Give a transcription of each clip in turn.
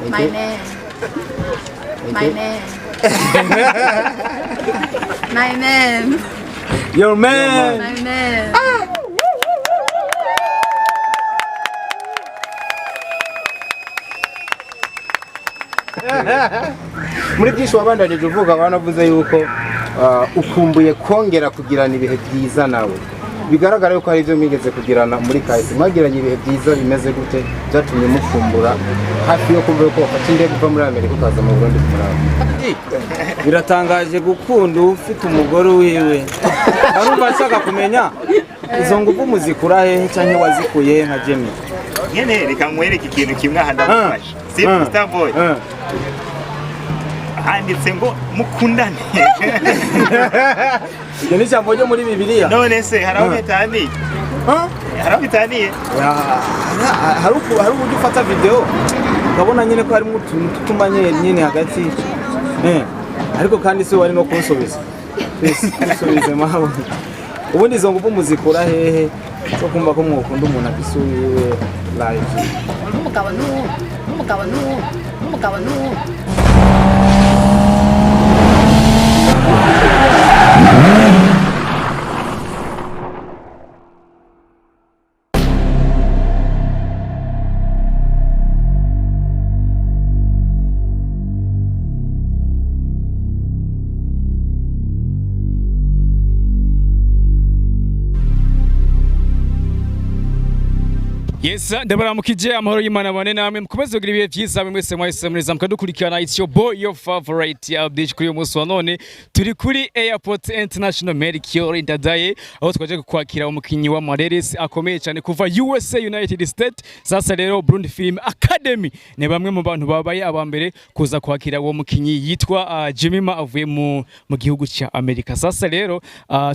My man. My man. My man. Your man. My man. Muri byinshi wabandanije uvuga banavuze yuko ukumbuye kongera kugirana ibihe byiza nawe bigaragara yuko hari ibyo mwigeze kugirana muri kahise mwagiranye ibihe byiza bimeze gute byatumye mukumbura hafi yo kumva yuko wafata indege uva muri Amerika ukaza mu Burundi kumuraba biratangaje gukunda ufite umugore wiwe arumva ashaka kumenya izo ngufu muzikura hehe cyangwa wazikuye nka Jemmy nyene reka nkwereke ikintu kimwe aha ndamufasha si Starboy handitse ngo mukundane ibyo ni jambo ryo muri Bibiliya none se haraho bitaniye haraho bitaniye hari uburyo ufata video ukabona nyine ko harimo utuntu tutumanye nyine hagati ariko kandi se wari no kunsubiza kunsubize mawe ubundi izo ngufu muzikura hehe cyo kumva ko mwukunda umuntu akisubiye live umugabo Yes, ndabaramukije amahoro y'Imana bane namwe mukomeze kugira ibihe byiza mwese Mwahisemo Neza Mukadukurikirana. It's your boy, your favorite update kuri uyu munsi wa none turi kuri Airport International Medical Ndadaye aho twaje kwakira umukinyi wa Mareresi akomeye cyane kuva USA United States. Sasa rero Burundi Film Academy ne bamwe mu bantu babaye abambere kuza kwakira uwo mukinyi yitwa Jemima avuye mu gihugu cya Amerika. Sasa rero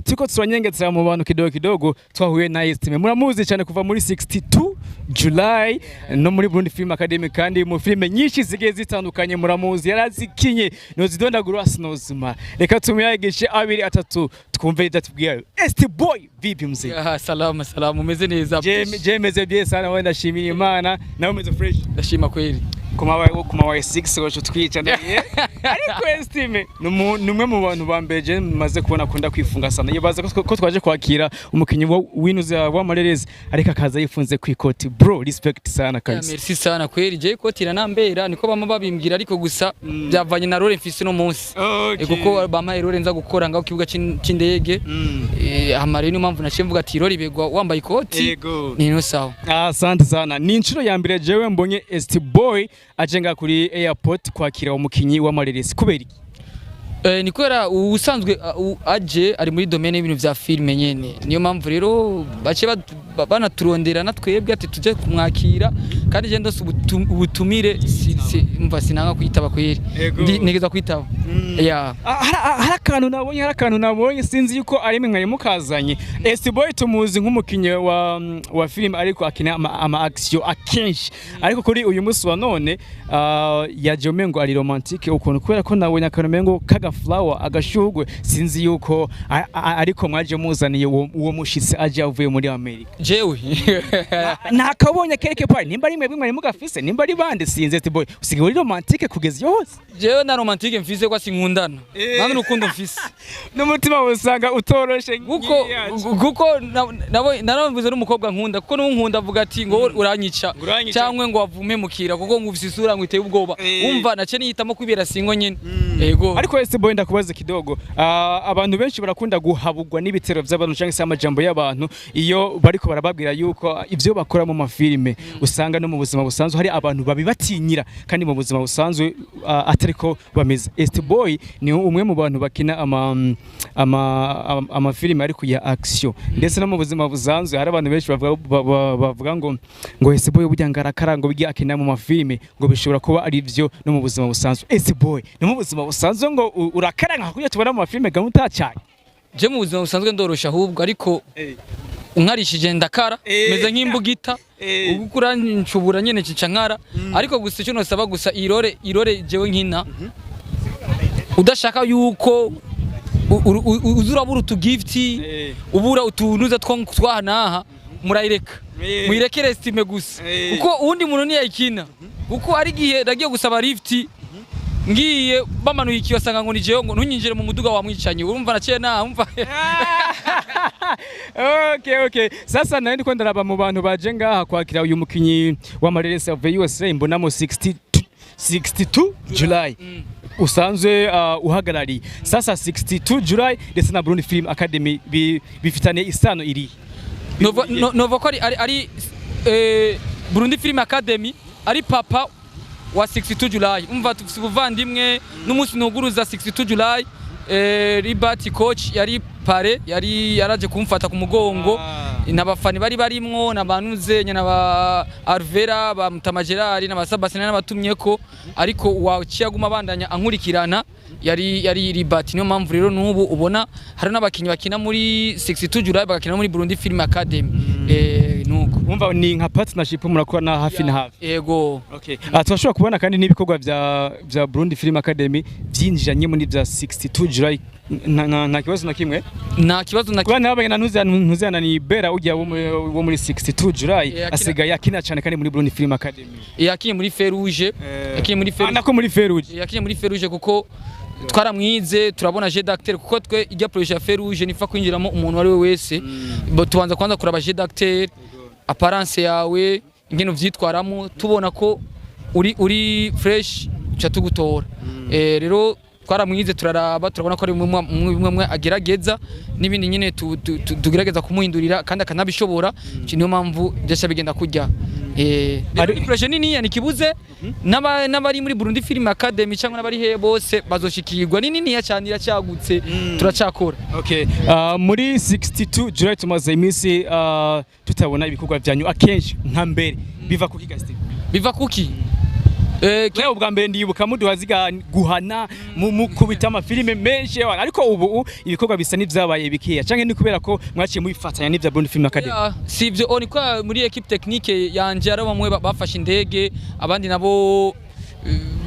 tuko turanyengetsera mu bantu kidogo twahuye na Estime muramuzi cyane kuva muri 62 July no muri Burundi Film Academy kandi mu filme nyinshi zigiye zitandukanye muramuzi yarazikinye no zidondagura sinozima reka tumiyagishe abiri atatu twumve idatubwira Boy vipi mzee salama umeze neza jemeze bye sana wenda shimira Imana nawe umeze fresh ndashima kweli kuma wa 6 gocho twica ndaye ariko Estime numwe mu bantu bambeje maze kubona kunda kwifunga sana yibaza ko twaje kwakira umukinyi winuze wa Mareresi ariko akaza yifunze kwikoti bro respect sana kabisa merci sana kweli je ikoti iranambera niko bama babimbwira ariko gusa byavanye na role mfise no munsi kuko bama role nza gukora ngaho kibuga c'indege amare ni mpamvu nashemvuga ati role ibegwa wambaye ikoti ni no sawa asante sana ni inshuro ya mbere jewe mbonye Boy ajenga kuri airport kwakira umukinyi wa Mareresi kubera ni kwera usanzwe aje ari muri domaine y'ibintu vya filme nyene niyo mpamvu rero bace banaturondera natwebwe ati tuje kumwakira kandi je ndose ubutumire mva sinanga kwitaba kweri nigeza kwitaba hari akantu nabonye sinzi yuko ari mwe mukazanye Boy tumuzi nk'umukinyi wa film ariko akina ama action akenshi ariko kuri uyu munsi wa none yaje umengo ari romantique ukuntu kubera ko nabonye akantu mengo kaga flower agashugwe sinzi yuko ariko mwaje muzaniye uwo mushitsi aje avuye muri Amerika jewe nakabonye keke pari nimba ari mwebwe mugafise nimba ari bande sinzi Boy usigaye uri romantique kugeza yose jewe na romantique mfise kwa sinkundana nandi rukundo mfise n'umutima usanga utoroshe guko naramvuze n'umukobwa nkunda kuko n'unkunda avuga ati ngo uranyica cyangwe ngo wavume mukira kuko ngufise isura ngo iteye ubwoba umva nace niyitamo kwibera singo nyene yego ariko Boy ndakubaza kidogo abantu benshi barakunda guhabugwa n'ibitero by'abantu cyangwa se amajambo y'abantu iyo bariko barababwira yuko ivyo bakora mu mafilme usanga no mu buzima busanzwe hari abantu babibatinyira kandi mu buzima busanzwe atariko bameze Boy ni umwe mu bantu bakina amafilme ariko ya action ndetse no mu buzima busanzwe hari abantu benshi bavuga ngo Boy burya ngarakaranga bigiye akina mu mafilme ngo bishobora kuba ari byo no mu buzima busanzwe Boy no mu buzima busanzwe ngo urakaranga kuko tubona mu mafilme gamuta cyane je mu buzima busanzwe ndorosha ahubwo ariko unkarishije ndakara meze nk'imbugita ugukura ncubura nyene cica nkara ariko gusa cyo nosaba gusa irore jewe nkina udashaka yuko uzurabura utugifti ubura utunuza twahanaha murayireka muyirekere Estime gusa kuko uwundi muntu niyayikina kuko ari gihe nagiye gusaba lift ngiye bamanuye ikiyosanga ngo nijeyo ngo ntunyinjire mu muduga wa mwicanye urumva naciye umva Okay. Sasa naye ndiko ndaraba mu bantu baje ngaha kwakira uyu mukinyi wa Marines of the USA mbonamo 62 July. Usanzwe uhagarari. Sasa 62 July ndetse na Burundi Film Academy bifitane isano iri. Novo ko ari Burundi Film Academy ari papa wa 62 July. Umva tufise ubuvandimwe n'umunsi nuguruza 62 July. Libert coach yari pare yaraje kumfata ku mugongo n'abafani bari barimwo nabanuze nyana ba Arvera ba Mutamagerari n'abasabasina n'abatumyeko ariko waciye guma bandanya ankurikirana yari Libert niyo mpamvu rero nubu ubona hari n'abakinyi bakina muri 62 July bagakina muri Burundi Film Academy nuko umva ni nka partnership murakorana hafi na hafi yego okay turashobora kubona kandi n'ibikorwa bya Burundi Film Academy byinjiranye muri bya 62 July nta kibazo na kimwe nta kibazo na kimwe nabaye ntuzana ni Libert ujya wo muri 62 July asigaye akina cyane kandi muri Burundi Film Academy yakiye muri Feruje yakiye muri Feruje nako muri Feruje yakiye muri Feruje kuko twaramwize turabona je d'acteur kuko twe ijya projet ya Feruje nifa kwinjiramo umuntu wari we wese tubanza kwanza kuraba je d'acteur apparence yawe ingene uvyitwaramo tubona ko uri fresh cha tugutora rero twaramwize turaraba turabona ko ari umwe agerageza n'ibindi nyine tugerageza kumuhindurira kandi akanabishobora niyo mpamvu byasha bigenda kujya projet nini ni kibuze n'abari muri Burundi Film Academy cyangwa n'abari he bose bazoshikirwa nini ya cyane iracyagutse turacakora okay muri 62 July tumaze iminsi tutabona ibikorwa byanyu akenshi nka mbere biva kuki gasite biva kuki Leo ubwa mbere ndibuka muduhaziga guhana mu kubita amafilime menshi ariko ubu ibikorwa bisa n'ivyabaye bikiya canke ni kubera ko mwaciye mubifatanya n'ivya Burundi Film Academy sivyo oni kwa muri equipe technique yanje ari bamwe bafashe indege abandi nabo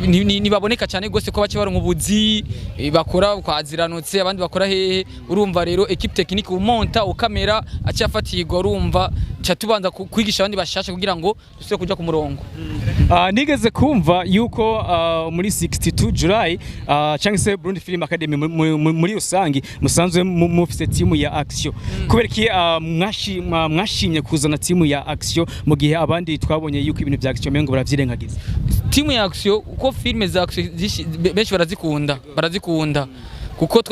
nibaboneka cyane gose ko bace baronka ubuzi bakora kwaziranutse abandi bakora hehe urumva rero equipe technique umonta ukamera acafatirwa urumva cha tubanza kwigisha abandi bashasha kugira ngo dusubire kuja ku murongo nigeze kumva yuko muri 62 July cyangwa se Burundi Film Academy muri usangi musanzwe mufise team ya action kubera ki mwashimye kuzana team ya action mu gihe abandi twabonye yuko ibintu bya action mengo baravyirengagiza team ya action uko filme za action benshi barazikunda kuko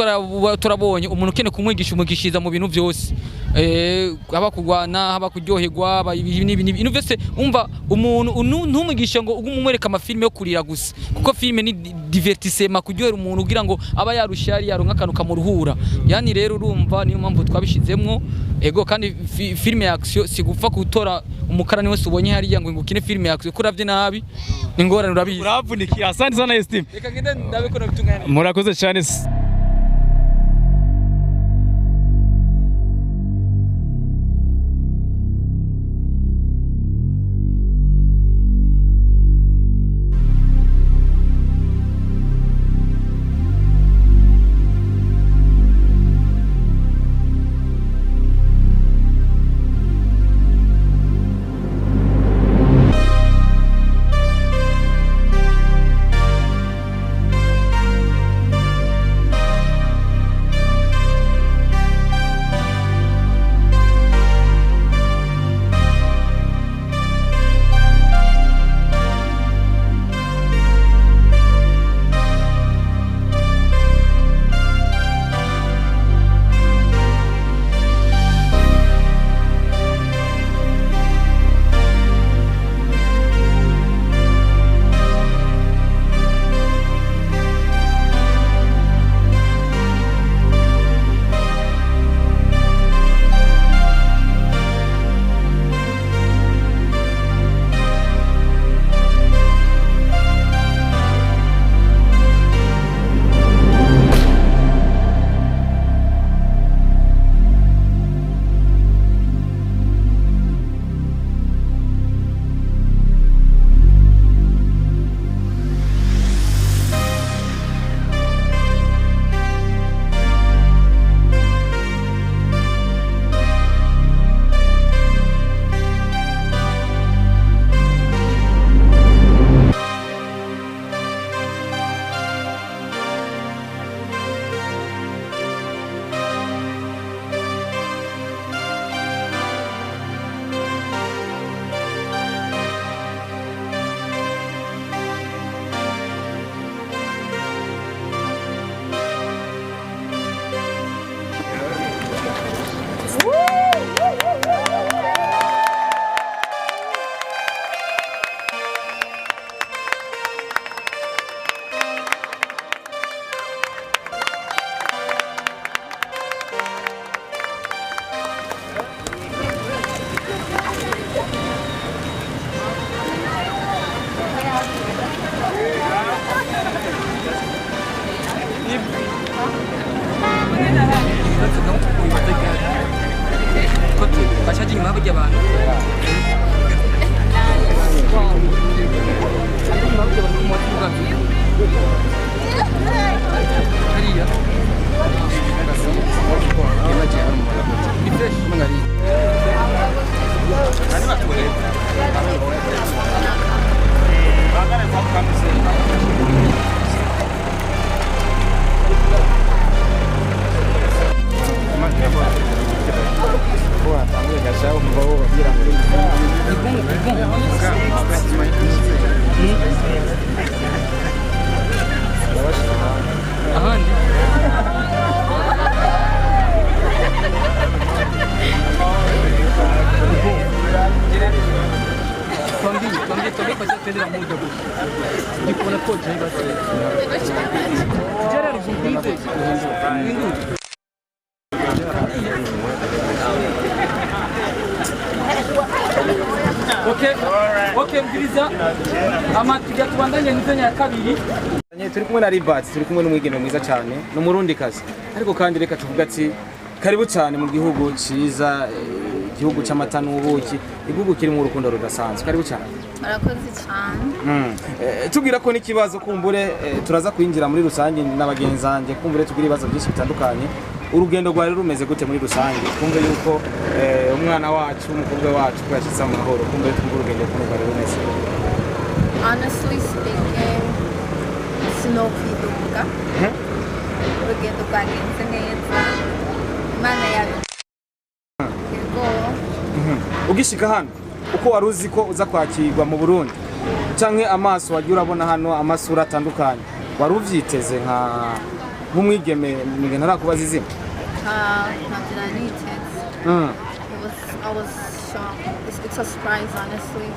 turabonye umuntu ukene kumwigisha umwigishiza mu bintu byose haba kugwana haba kuryoherwa ibintu byose umva umuntu ntumwigisha ngo umwereka amafilme yo kurira gusa kuko filme ni divertissement kuryohera umuntu kugira ngo aba yarusha yari yaronka akantu kamuruhura yani rero urumva niyo mpamvu twabishizemwo ego kandi filme ya action sigupfa gutora umukarani wese ubonye hari ngo ngukine filme ya action kuravye nabi ingorane urabizi uravuniki asante sana Esteem reka ngende ndabikora bitungana murakoze cyane ahandi Tuambie kwa sababu tena muda huu. Ndipo na koja hivi basi. Jana nizungumze. Okay, Vyiza. Ama tujya tubandanye n'izenya ya kabiri. Turi kumwe na Libert, turi kumwe n'umwigeme mwiza cyane, n'umurundi kazi. Ariko kandi reka tuvuga ati karibu cyane mu gihugu ciza, igihugu cy'amata n'ubuki, igihugu kirimo urukundo rudasanzwe. Karibu cyane. Murakoze cyane. Tubwira ko n'ikibazo kumbure turaza kwinjira muri rusange n'abagenzange kumbure tugira ibibazo byinshi bitandukanye. Urugendo rwari rumeze gute muri rusange? Kumbe yuko umwana wacu, umukobwa wacu kwashitse Amahoro, kumbe twumva urugendo rwari rumeze. Honestly speaking, sinokwiduka. Urugendo rwagenze neza. Imana yawe. Ugishika hano uko wari uzi ko uza kwakirwa mu Burundi canke amaso wagiye urabona hano amasura atandukanye wari uvyiteze nk'umwigeme ninge ntarakubaza izina I was shocked. It's a surprise, honestly.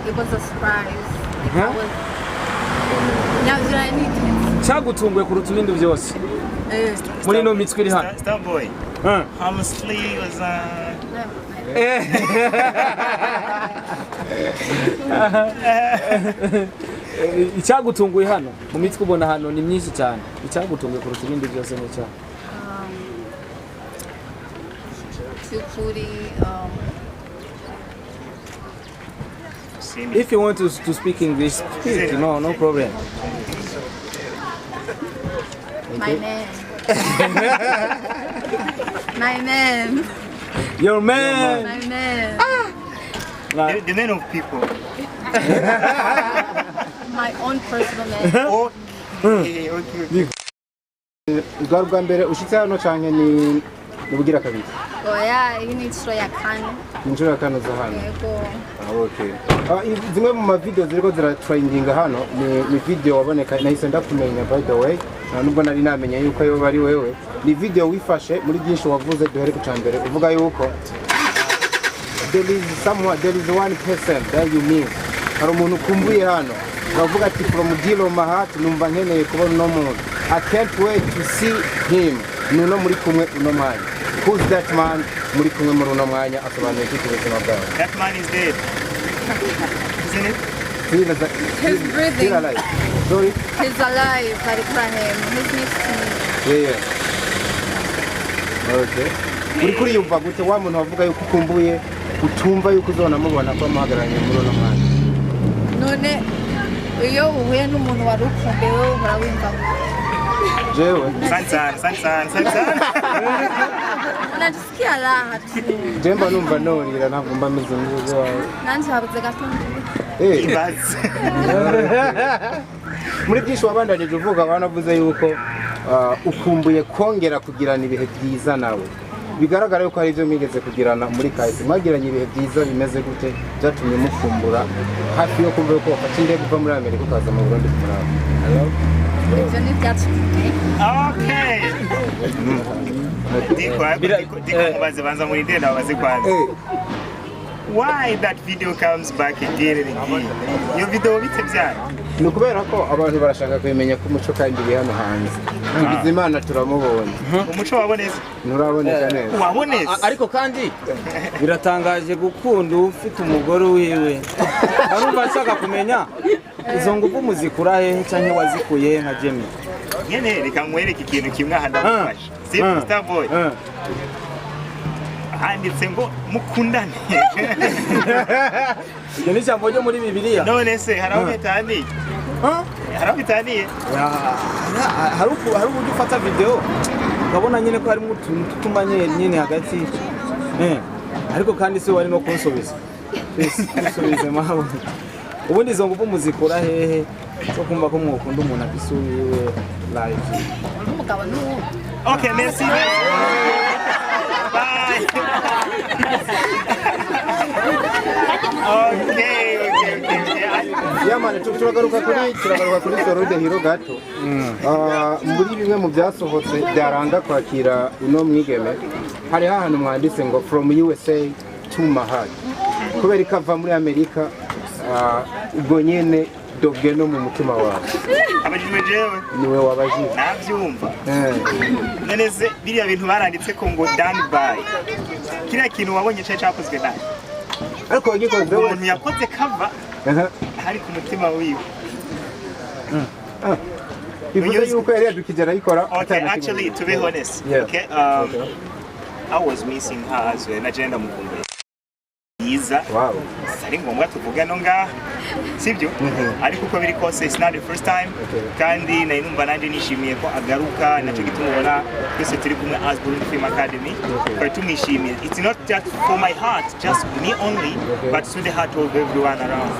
It was a surprise. Cyagutunguye kuruta ibindi byose muri no mitwe iri hano. Starboy. Honestly was icyagutunguye hano mu mitwe ubona hano ni myinshi cyane. Icyagutunguye kuruta ibindi byose ni cyane. If you want to speak English, speak. No problem. My man. My man. Your man. My man. the man of people. My own personal man. Okay. Ubwa mbere ushitse hano canke ni bugira kabiri? Oya, iyi ni inshuro ya kane. Inshuro ya kane za hano. Yego. Okay. Zimwe mu ma video ziriko ziratrendinga hano ni video waboneka nahise ndakumenya by the way. Nubwo nari namenye yuko yo bari wewe. Ni video wifashe muri byinshi wavuze duhere ku cambere uvuga yuko there is one person that you mean. Hari umuntu kumbuye hano. Bavuga ati from Dilo Mahat numva nkeneye kubona no muntu. I can't wait to see him. Nuno muri kumwe uno mwanya. Who's that man? Muri kumwe muri uno mwanya asobanuye iki ubuzima bwawe? That man is dead. Isn't it? He's breathing. Still alive. Sorry? He's alive. He's next to me. Yeah. Okay. Uri kuri yumva gute wa muntu wavuga yuko ukumbuye utumva yuko uzona mubona ko muhagaranye muri uno mwanya? None iyo uhuye n'umuntu wari ukumbuye wowe urawumva Jewe. Sansan. unajisikia raha tu. Jemba numva norira ntabwo mba meze neza wawe. Nanjye habuze gatonde. Ibaze. Muri byinshi wabandanije uvuga banavuze yuko ukumbuye kongera kugirana ibihe byiza nawe. Bigaragara yuko hari ibyo mwigeze kugirana muri kahise. Mwagiranye ibihe byiza bimeze gute byatumye mukumbura hafi yo kumva yuko wafata indege uva muri Amerika ukaza mu Burundi kumuraba. Ibyo ni byatumye. Okay. Diko mubaze banza muri ndenda babaze kwanza. Why that video comes back again and again? Yo video bite byari? Ni kubera ko abantu barashaka kumenya ko umuco kandi uri hano hanze. Tugize Imana turamubonye. Umuco waboneze? Nturaboneka neza. Waboneze? Ariko kandi biratangaje gukunda ufite umugore wiwe. Arumva ashaka kumenya izo nguvu muzikura hehe canke wazikuye nka Jemmy. Nyene reka nkwereke ikintu kimwe aha ndagufasha. Save Starboy. Handitse ngo mukundane. Iyo ni jambo ryo muri Bibiliya. None se haraho bitaniye? Haraho bitaniye? Hari uburyo ufata video ukabona nyine ko harimo utuntu tutumanye nyine hagati. Ariko kandi se wari no kunsubiza. Kunsubiza maho. Ubundi izo nguvu muzikura hehe cyo kumva ko mwukunda umuntu akisubiwe live. Umukobwa n'uwo. Okay, merci. Bye. Okay. Yamane turagaruka kuri Soro de Hero gato. Muri bimwe mu byasohotse byaranga kwakira uno mwigeme hari ahantu mwanditse ngo from USA to Mahad. Kubera ikava muri Amerika ubwo nyene dobwe no mu mutima wawe. Abajijwe jewe Niwe wabajije. Navyumva. Noneze biriya bintu baranditse ko ngo done by. Kiriya kintu wabonye cyakozwe nawe. Ariko wagikoze umuntu yakoze cover hari ku mutima wiwe. Bivuze yuko yari yadukije arayikora. Okay, actually to be honest, okay, I was missing her as well. Agenda mukumbuye. Vyiza. Wow. Sari ngombwa tuvuga no ngaha. Sibyo? Ariko uko biri kose it's not the first time. Kandi na inumva nanje nishimiye ko agaruka naco gitumubona twese turi kumwe as Burundi Film Academy. Kwa tumishimiye. It's not just for my heart, just me only, but to the heart of everyone around.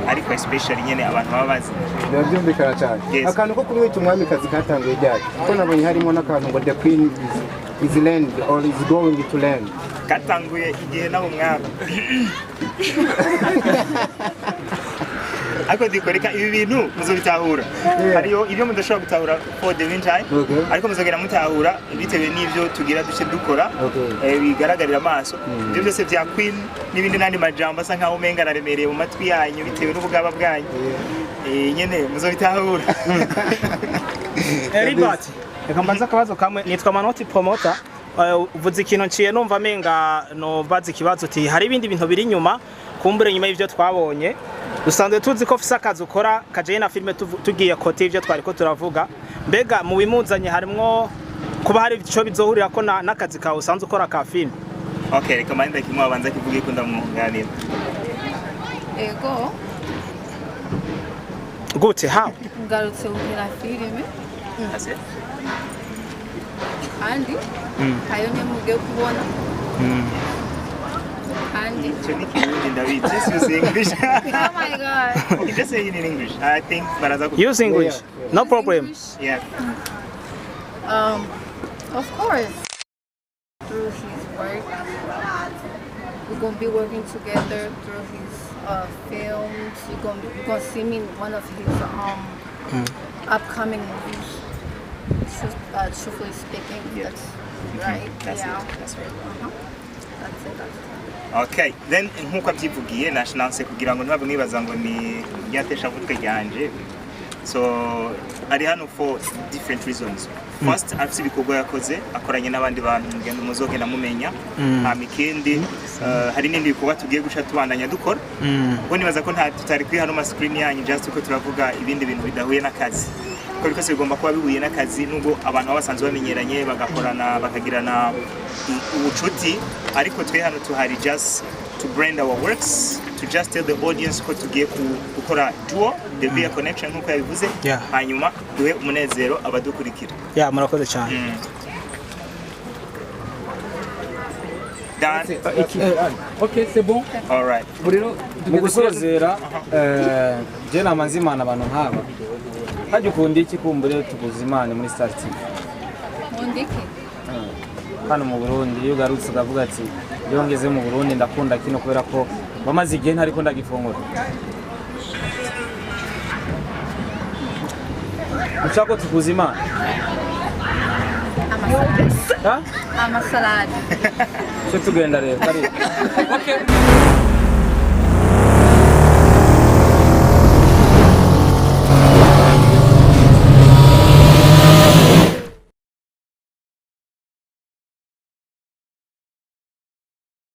Ariko especially nyene abantu babazi. Ndabyumvikana cyane. Akantu ko kumwita umwamikazi katanguye ryari. Ko nabonye harimo n'akantu ngo the queen is land or is going to land. Katanguye igihe nabo mwaka. Ariko dikoreka ibi bintu muzobitahura. Hariyo ibyo mudashobora gutahura for the meantime. Ariko muzogera mutahura bitewe n'ivyo tugira duce dukora. Bigaragarira amaso. Ibyo byose bya queen n'ibindi nandi majambo asa nkaho umenga araremereye mu matwi yanyu bitewe n'ubugaba bwanyu. Nyene muzobitahura. Libert, reka mbanza akabazo kamwe nitwa Manoti Promoter. Uvuze ikintu nciye numva menga no bazi kibazo uti hari ibindi bintu biri nyuma kumbure nyuma y'ivyo twabonye dusanzwe tuzi ko ofisa akazi ukora kaje na filme tugiye kote ivyo twari ko turavuga mbega mu bimuzanye harimwo kuba hari ico bizohurira ko n'akazi kawe usanzwe ukora ka filme. Okay, reka mande kimwe abanza kivuge ko ndamwunganira. Ego gute how ngarutse gukina filime kandi ayo ni mugiye kubona kandi just use English. oh my god You just say it in English. I think baraza use English no problem. Yeah. Of course through his work we're gonna be working together through his films. You're gonna see me in one of his upcoming movies. Truthfully speaking, that's right. That's yeah. it. That's right. That's it. Okay, then nkuko abyivugiye nationalse kugira ngo ntabwo nibaza ngo ni ryatesha vutwe ryanje. So ari hano for different reasons. First, afite ibikorwa yakoze akoranye n'abandi bantu ngendo muzoge namumenya. Ikindi hari n'indi bikorwa tugiye guca tubandanya dukora. Ubwo nibaza ko nta tutari kuri hano ma screen yanyu just uko turavuga ibindi bintu bidahuye n'akazi. Ko bikose bigomba kuba bihuye n'akazi nubwo abantu basanzwe bamenyeranye bagakorana bakagirana ubucuti, ariko twe hano tuhari just to brand our works, to just tell the audience ko tugiye gukora duo, there be a connection nkuko yabivuze, hanyuma duhe umunezero abadukurikira. Murakoze cyane. Okay, c'est bon. All right. Mu gusozera je namazimana abantu nkaba. Haje ukundi iki kumbure tukuzimane muri Star TV. Mundiki. Hano mu Burundi iyo garutse ukavuga ati yongeze mu Burundi ndakunda kino kubera ko bamaze igihe ntariko ndagifungura. Ushaka tukuzimana. Amasalade. Cyo tugenda rero kari. Okay.